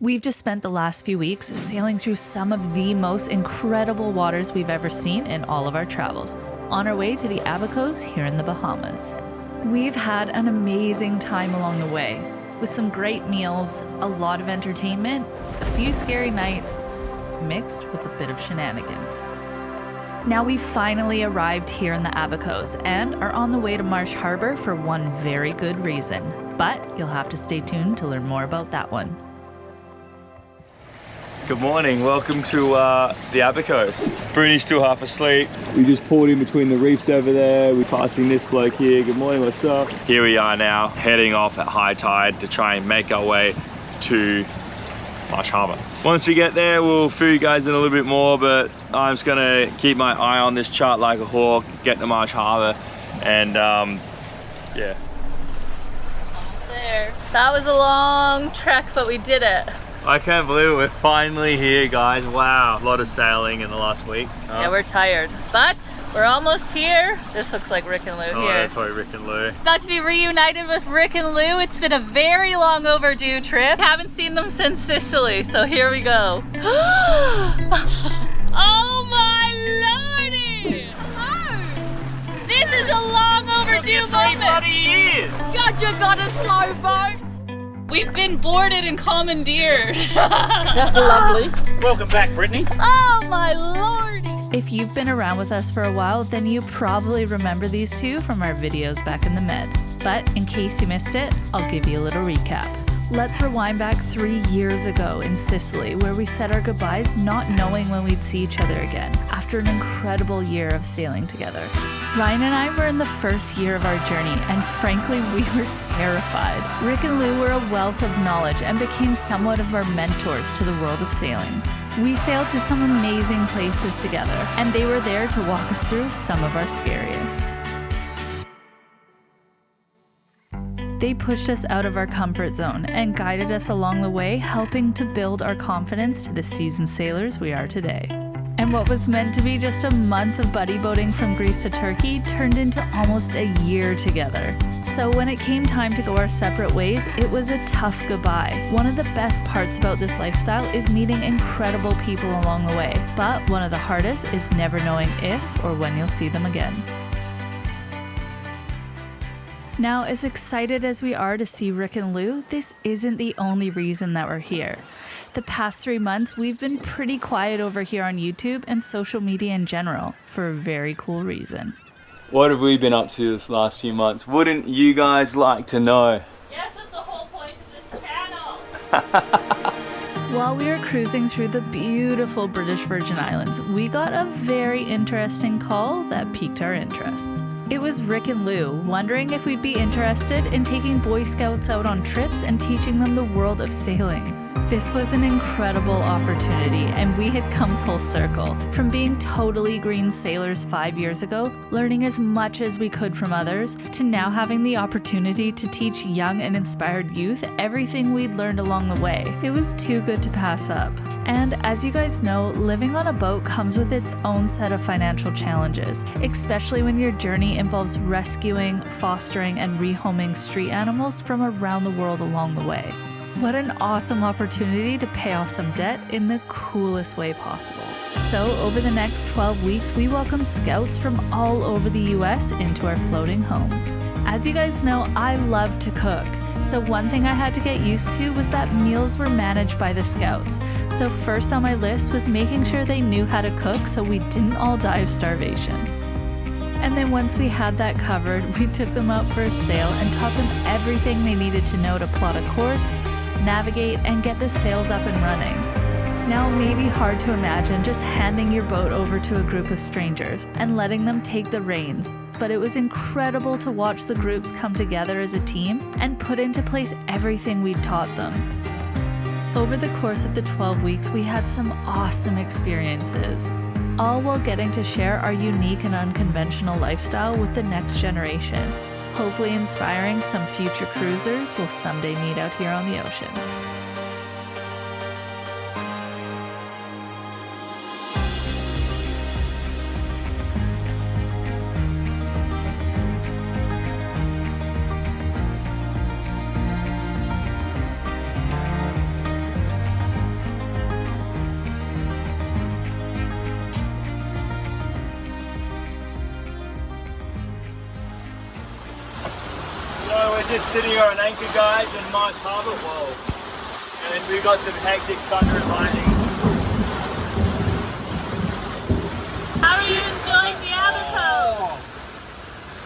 We've just spent the last few weeks sailing through some of the most incredible waters we've ever seen in all of our travels, on our way to the Abacos here in the Bahamas. We've had an amazing time along the way, with some great meals, a lot of entertainment, a few scary nights, mixed with a bit of shenanigans. Now we've finally arrived here in the Abacos and are on the way to Marsh Harbor for one very good reason. But you'll have to stay tuned to learn more about that one. Good morning, welcome to the Abacos. Bruni's still half asleep. We just pulled in between the reefs over there. We're passing this bloke here. Good morning, what's up? Here we are now, heading off at high tide to try and make our way to Marsh Harbor. Once we get there, we'll fill you guys in a little bit more, but I'm just gonna keep my eye on this chart like a hawk, get to Marsh Harbor, and yeah. Almost there. That was a long trek, but we did it. I can't believe it, we're finally here, guys. Wow, a lot of sailing in the last week. Yeah, we're tired, but we're almost here. This looks like Rick and Lou here. That's probably Rick and Lou. About to be reunited with Rick and Lou. It's been a very long overdue trip. Haven't seen them since Sicily, so here we go. Oh my lordy! Hello! This is a long overdue moment. 3 bloody years! God, you got a slow boat. We've been boarded and commandeered. That's lovely. Welcome back, Brittany. Oh my lordy! If you've been around with us for a while, then you probably remember these two from our videos back in the Med. But in case you missed it, I'll give you a little recap. Let's rewind back 3 years ago in Sicily, where we said our goodbyes not knowing when we'd see each other again, after an incredible year of sailing together. Ryan and I were in the first year of our journey, and frankly, we were terrified. Rick and Lou were a wealth of knowledge and became somewhat of our mentors to the world of sailing. We sailed to some amazing places together, and they were there to walk us through some of our scariest. They pushed us out of our comfort zone and guided us along the way, helping to build our confidence to the seasoned sailors we are today. And what was meant to be just a month of buddy boating from Greece to Turkey turned into almost a year together. So when it came time to go our separate ways, it was a tough goodbye. One of the best parts about this lifestyle is meeting incredible people along the way, but one of the hardest is never knowing if or when you'll see them again. Now, as excited as we are to see Rick and Lou, this isn't the only reason that we're here. The past 3 months, we've been pretty quiet over here on YouTube and social media in general, for a very cool reason. What have we been up to this last few months? Wouldn't you guys like to know? Yes, that's the whole point of this channel! While we were cruising through the beautiful British Virgin Islands, we got a very interesting call that piqued our interest. It was Rick and Lou wondering if we'd be interested in taking Boy Scouts out on trips and teaching them the world of sailing. This was an incredible opportunity, and we had come full circle. From being totally green sailors 5 years ago, learning as much as we could from others, to now having the opportunity to teach young and inspired youth everything we'd learned along the way. It was too good to pass up. And as you guys know, living on a boat comes with its own set of financial challenges, especially when your journey involves rescuing, fostering, and rehoming street animals from around the world along the way. What an awesome opportunity to pay off some debt in the coolest way possible. So over the next 12 weeks, we welcome scouts from all over the US into our floating home. As you guys know, I love to cook. So one thing I had to get used to was that meals were managed by the scouts. So first on my list was making sure they knew how to cook so we didn't all die of starvation. And then once we had that covered, we took them out for a sail and taught them everything they needed to know to plot a course, navigate, and get the sails up and running. Now it may be hard to imagine just handing your boat over to a group of strangers and letting them take the reins, but it was incredible to watch the groups come together as a team and put into place everything we'd taught them. Over the course of the 12 weeks, we had some awesome experiences, all while getting to share our unique and unconventional lifestyle with the next generation, hopefully inspiring some future cruisers we'll someday meet out here on the ocean. just sitting here on anchor, guys, in Marsh Harbour. Whoa. And we've got some hectic thunder and lightning. How are you enjoying the Abacos?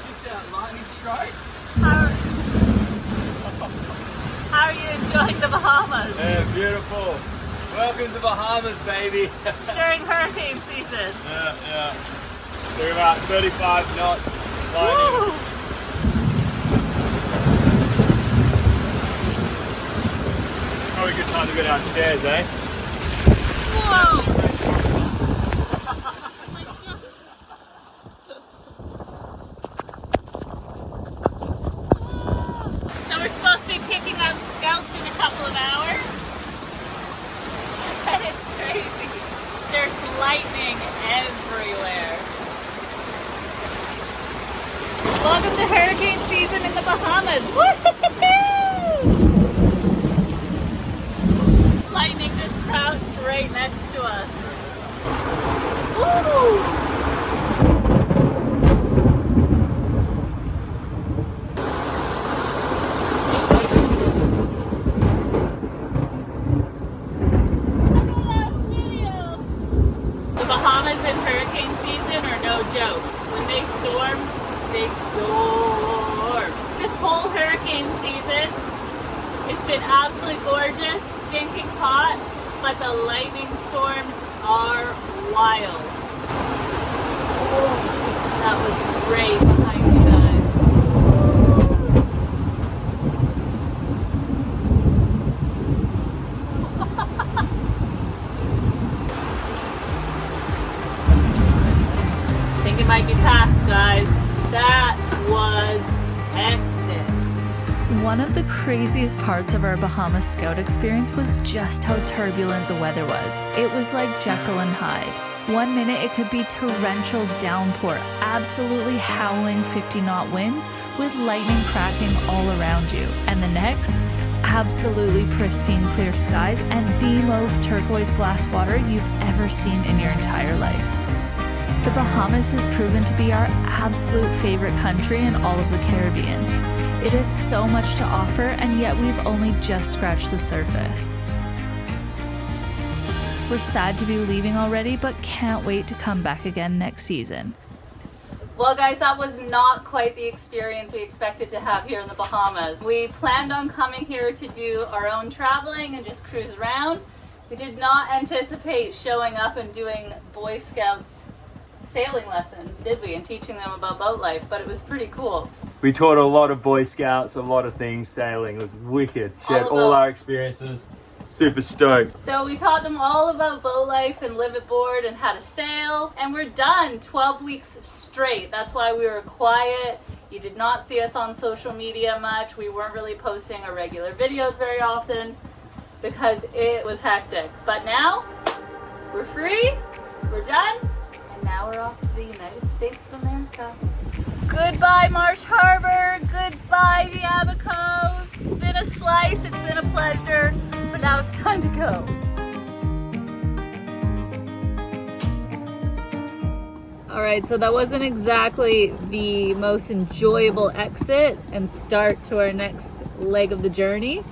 Just that lightning strike. How are you enjoying the Bahamas? Yeah, beautiful. Welcome to Bahamas, baby. During hurricane season. Yeah. They're about 35 knots lightning. Woo! Probably a good time to go downstairs, eh? Whoa! So we're supposed to be picking up scouts in a couple of hours. And it's crazy. There's lightning everywhere. Welcome to hurricane season in the Bahamas. Woo-hoo-hoo-hoo! Lightning just crouched right next to us. Woo! The Bahamas in hurricane season are no joke. When they storm, they storm. This whole hurricane season, it's been absolutely gorgeous, stinking hot, but the lightning storms are wild. Oh, that was great behind you guys. I think it might be task, guys. That was hectic. One of the craziest parts of our Bahamas Scout experience was just how turbulent the weather was. It was like Jekyll and Hyde. One minute it could be torrential downpour, absolutely howling 50-knot winds with lightning cracking all around you. And the next, absolutely pristine clear skies and the most turquoise glass water you've ever seen in your entire life. The Bahamas has proven to be our absolute favorite country in all of the Caribbean. It has so much to offer, and yet we've only just scratched the surface. We're sad to be leaving already, but can't wait to come back again next season. Well guys, that was not quite the experience we expected to have here in the Bahamas. We planned on coming here to do our own traveling and just cruise around. We did not anticipate showing up and doing Boy Scouts sailing lessons, did we? And teaching them about boat life, but it was pretty cool. We taught a lot of Boy Scouts, a lot of things sailing. It was wicked. Shared all our experiences. Super stoked. So we taught them all about boat life and live aboard and how to sail, and we're done 12 weeks straight. That's why we were quiet. You did not see us on social media much. We weren't really posting our regular videos very often because it was hectic. But now we're free, we're done, and now we're off to the United States of America. Goodbye Marsh Harbour, goodbye the Abacos. It's been a slice, it's been a pleasure, but now it's time to go. All right, so that wasn't exactly the most enjoyable exit and start to our next leg of the journey.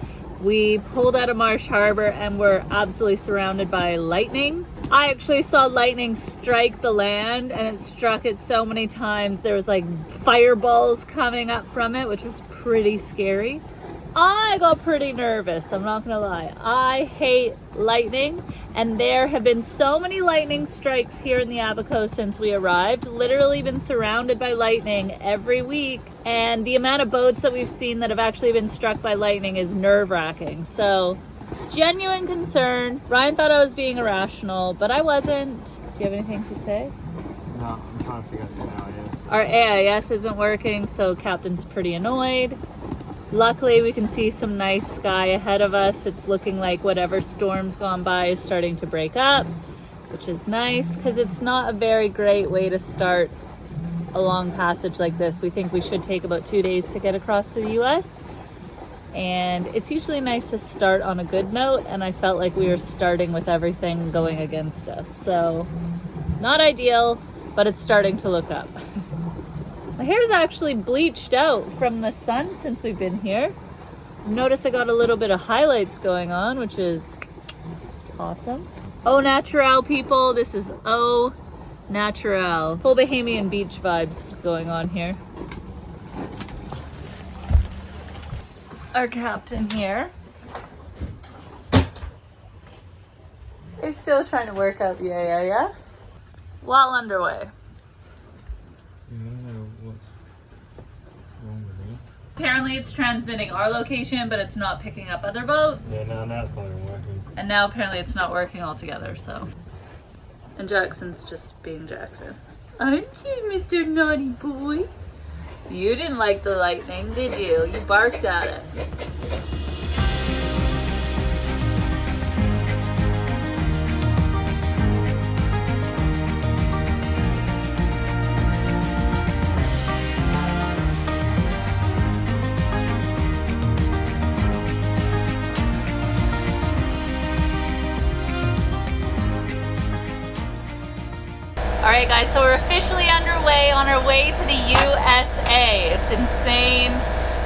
We pulled out of Marsh Harbour and we're absolutely surrounded by lightning. I actually saw lightning strike the land, and it struck it so many times. There was like fireballs coming up from it, which was pretty scary. I got pretty nervous, I'm not gonna lie. I hate lightning, and there have been so many lightning strikes here in the Abacos since we arrived. Literally been surrounded by lightning every week, and the amount of boats that we've seen that have actually been struck by lightning is nerve-wracking. So genuine concern. Ryan thought I was being irrational, but I wasn't. Do you have anything to say? No, I'm trying to figure out this AIS. Our AIS isn't working, so Captain's pretty annoyed. Luckily, we can see some nice sky ahead of us. It's looking like whatever storm's gone by is starting to break up, which is nice because it's not a very great way to start a long passage like this. We think we should take about 2 days to get across to the US. And it's usually nice to start on a good note, and I felt like we were starting with everything going against us. So, not ideal, but it's starting to look up. My hair's actually bleached out from the sun since we've been here. Notice I got a little bit of highlights going on, which is awesome. Au naturel, people. This is au naturel. Full Bahamian beach vibes going on here. Our captain here is still trying to work out the AIS while underway. I don't know what's wrong with me. Apparently it's transmitting our location, but it's not picking up other boats. Yeah, now it's not even working. And now apparently it's not working altogether, so. And Jackson's just being Jackson. Aren't you, Mr. Naughty Boy? You didn't like the lightning, did you? You barked at it. Alright guys, so we're officially underway on our way to the USA. It's insane.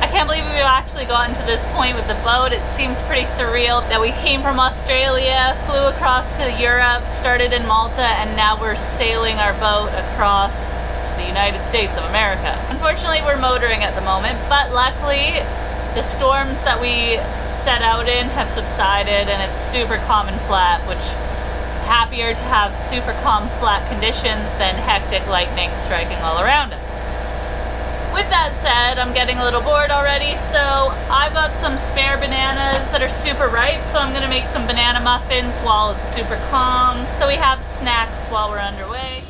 I can't believe we've actually gotten to this point with the boat. It seems pretty surreal that we came from Australia, flew across to Europe, started in Malta, and now we're sailing our boat across the United States of America. Unfortunately, we're motoring at the moment, but luckily the storms that we set out in have subsided and it's super calm and flat, which happier to have super calm, flat conditions than hectic lightning striking all around us. With that said, I'm getting a little bored already, so I've got some spare bananas that are super ripe, so I'm gonna make some banana muffins while it's super calm, so we have snacks while we're underway.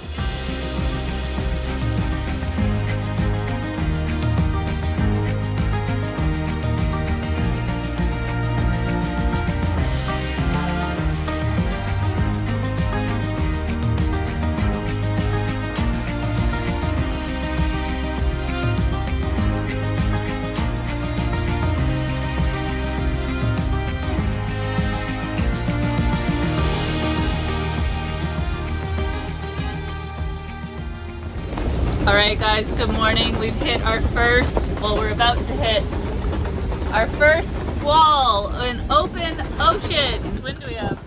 Alright guys, good morning. We've hit our first, we're about to hit our first squall in open ocean. Which wind do we have?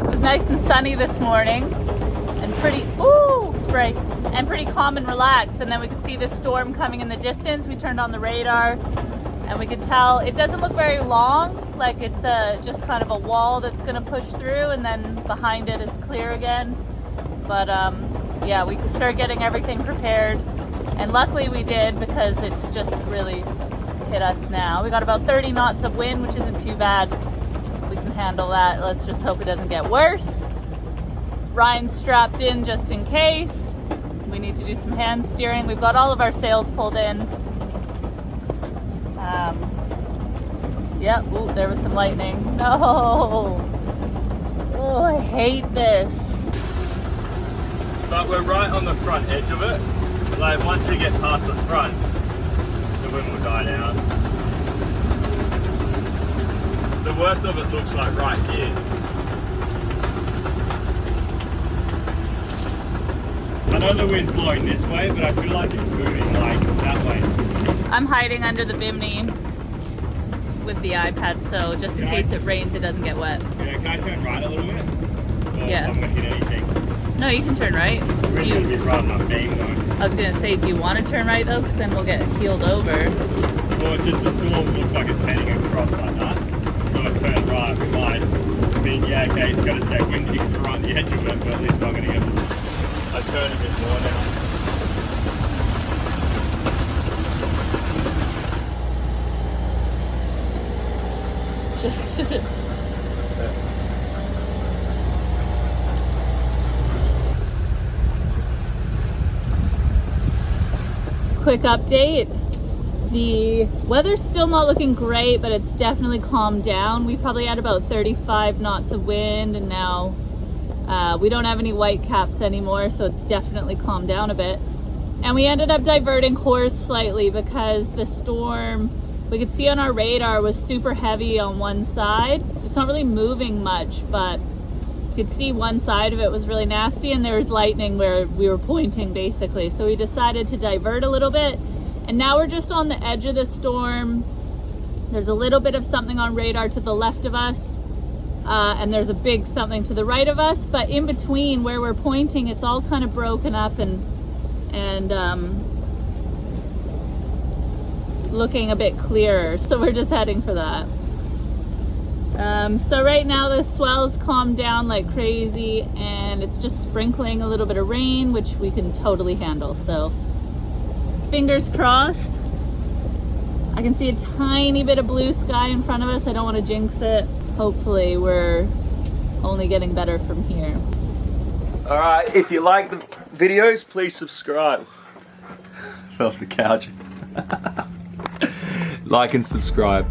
It was nice and sunny this morning and pretty, spray, and pretty calm and relaxed, and then we could see this storm coming in the distance. We turned on the radar and we could tell it doesn't look very long, like it's just kind of a wall that's going to push through, and then behind it is clear again. But yeah, we could start getting everything prepared, and luckily we did, because it's just really hit us now. We got about 30 knots of wind, which isn't too bad. We can handle that. Let's just hope it doesn't get worse. Ryan's strapped in just in case. We need to do some hand steering. We've got all of our sails pulled in. Yep, ooh, there was some lightning. No! Oh, I hate this. But we're right on the front edge of it. Like, once we get past the front, the wind will die down. The worst of it looks like right here. I know the wind's blowing this way, but I feel like it's moving like that way. I'm hiding under the bimini with the iPad, so just in case it rains, it doesn't get wet. Yeah, can I turn right a little bit? Or Yeah. I'm gonna hit anything. No, you can turn right. We're gonna be right on my beam though. I was gonna say, do you want to turn right though? Because then we'll get keeled over. Well, it's just the storm looks like it's heading across like that. So I turn right, we might think, yeah, okay, it's gonna stay windy right on the edge of it, but at least I'm gonna get. I turn a bit more now. Jackson. Quick update. The weather's still not looking great, but it's definitely calmed down. We probably had about 35 knots of wind, and now we don't have any white caps anymore, so it's definitely calmed down a bit. And we ended up diverting course slightly because the storm, we could see on our radar, was super heavy on one side. It's not really moving much, but you could see one side of it was really nasty, and there was lightning where we were pointing basically. So we decided to divert a little bit. And now we're just on the edge of the storm. There's a little bit of something on radar to the left of us. And there's a big something to the right of us. But in between where we're pointing, it's all kind of broken up and looking a bit clearer, so we're just heading for that. So right now the swell's calmed down like crazy, and it's just sprinkling a little bit of rain, which we can totally handle, so fingers crossed. I can see a tiny bit of blue sky in front of us. I don't want to jinx it. Hopefully we're only getting better from here. All right, if you like the videos, please subscribe. Fell off the couch. Like and subscribe.